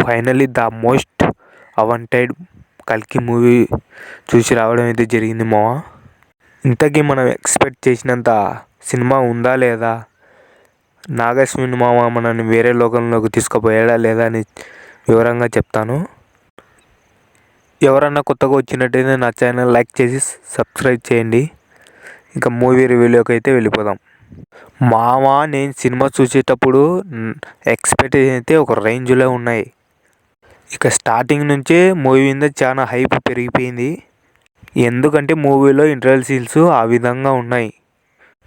Finally the most అవాంటెడ్ కల్కి movie చూసి రావడం అయితే జరిగింది మావా. ఇంతకీ మనం ఎక్స్పెక్ట్ చేసినంత సినిమా ఉందా లేదా, నాగశ్విన్ మామ మనల్ని వేరే లోకంలోకి తీసుకుపోయాడా లేదా అని వివరంగా చెప్తాను. ఎవరన్నా కొత్తగా వచ్చినట్టయితే నా ఛానల్ లైక్ చేసి సబ్స్క్రైబ్ చేయండి. ఇంకా మూవీ రివ్యూలోకి అయితే వెళ్ళిపోదాం. మామ నేను సినిమా చూసేటప్పుడు ఎక్స్పెక్టేషన్ అయితే ఒక రేంజ్లో ఉన్నాయి. ఇక స్టార్టింగ్ నుంచే మూవీ మీద చాలా హైప్ పెరిగిపోయింది. ఎందుకంటే మూవీలో ఇంటర్వెల్ సీన్స్ ఆ విధంగా ఉన్నాయి.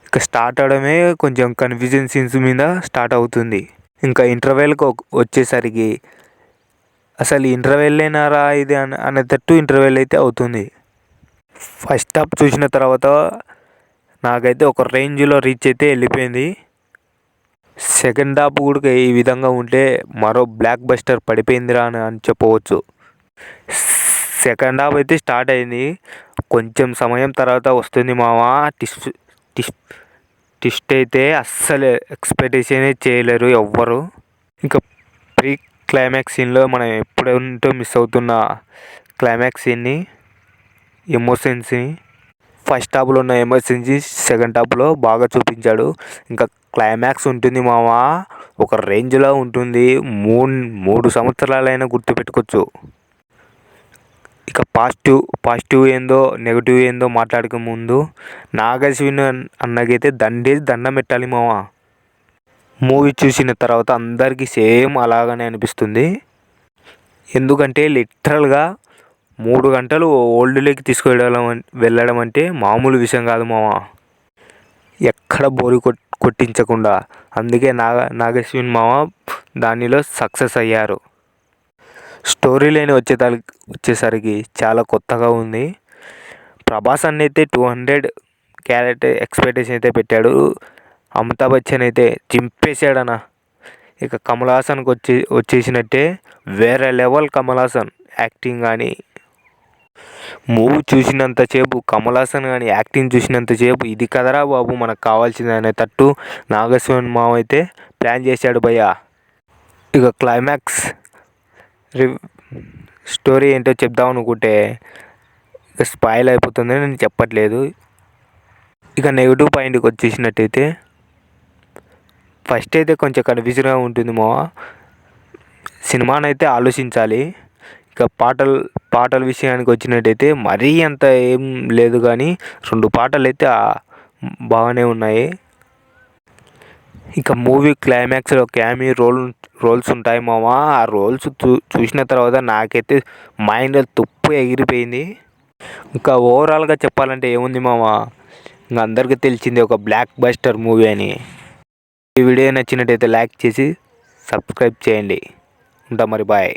ఇక స్టార్ట్ అవడమే కొంచెం కన్ఫ్యూజన్ సీన్స్ మీద స్టార్ట్ అవుతుంది. ఇంకా ఇంటర్వెల్కి వచ్చేసరికి అసలు ఇంటర్వెల్లేనారా ఇది అనేటట్టు ఇంటర్వెల్ అయితే అవుతుంది. ఫస్ట్ హాఫ్ చూసిన తర్వాత నాకైతే ఒక రేంజ్లో రీచ్ అయితే వెళ్ళిపోయింది. సెకండ్ హాఫ్ కూడా ఈ విధంగా ఉంటే మరో బ్లాక్ బస్టర్ పడిపోయిందిరా అని చెప్పవచ్చు. సెకండ్ హాఫ్ అయితే స్టార్ట్ అయింది, కొంచెం సమయం తర్వాత వస్తుంది మావా ట్విస్ట్ అయితే అస్సలు ఎక్స్పెక్టేషన్ చేయలేరు ఎవ్వరు. ఇంకా ప్రీ క్లైమాక్స్ సీన్లో మనం ఎప్పుడంటూ మిస్ అవుతున్న క్లైమాక్స్ సీన్ని, ఎమోషన్స్ని, ఫస్ట్ హాఫ్లో ఉన్న ఎమోషన్స్ సెకండ్ హాఫ్లో బాగా చూపించాడు. ఇంకా క్లైమాక్స్ ఉంటుంది మావా, ఒక రేంజ్లో ఉంటుంది. మూడు సంవత్సరాలైనా గుర్తుపెట్టుకోవచ్చు. ఇక పాజిటివ్ ఏందో నెగిటివ్ ఏందో మాట్లాడక ముందు నాగశ్విన్ అన్నకైతే దండం పెట్టాలి మావా. మూవీ చూసిన తర్వాత అందరికీ సేమ్ అలాగనే అనిపిస్తుంది. ఎందుకంటే లిటరల్గా 3 గంటలు ఓల్డ్లోకి వెళ్ళడం అంటే మామూలు విషయం కాదు మావా. ఎక్కడ బోరు కొట్టించకుండా, అందుకే నాగశ్విన్ మామ దానిలో సక్సెస్ అయ్యారు. స్టోరీ లైన్ వచ్చేసరికి చాలా కొత్తగా ఉంది. ప్రభాస్ అన్న అయితే 200 క్యారెక్టర్ ఎక్స్పెక్టేషన్ అయితే పెట్టాడు. అమితాబ్ బచ్చన్ అయితే చింపేశాడన్న. ఇక కమల్ హాసన్కి వచ్చేసినట్టే వేరే లెవెల్ కమల్ హాసన్ యాక్టింగ్. కానీ మూవీ చూసినంతసేపు కమల్ హాసన్ కానీ యాక్టింగ్ చూసినంతసేపు ఇది కదరా బాబు మనకు కావాల్సింది అనేటట్టు నాగశ్వన్ మామ అయితే ప్లాన్ చేశాడు భయ్య. ఇక క్లైమాక్స్ స్టోరీ ఏంటో చెప్దాం అనుకుంటే స్పాయిల్ అయిపోతుందని నేను చెప్పట్లేదు. ఇక నెగిటివ్ పాయింట్కి వచ్చేసినట్టయితే ఫస్ట్ అయితే కొంచెం కన్ఫ్యూజన్గా ఉంటుంది మావా. సినిమానైతే ఆలోచించాలి. ఇక పాటల విషయానికి వచ్చినట్టయితే మరీ అంత ఏం లేదు, కానీ 2 పాటలు అయితే బాగానే ఉన్నాయి. ఇక మూవీ క్లైమాక్స్లో క్యామీ రోల్స్ ఉంటాయి మావా. ఆ రోల్స్ చూసిన తర్వాత నాకైతే మైండ్ తుప్పు ఎగిరిపోయింది. ఇంకా ఓవరాల్గా చెప్పాలంటే ఏముంది మావా, ఇంకా అందరికీ తెలిసింది ఒక బ్లాక్ బస్టర్ మూవీ అని. ఈ వీడియో నచ్చినట్టయితే లైక్ చేసి సబ్స్క్రైబ్ చేయండి. ఉంటా మరి, బాయ్.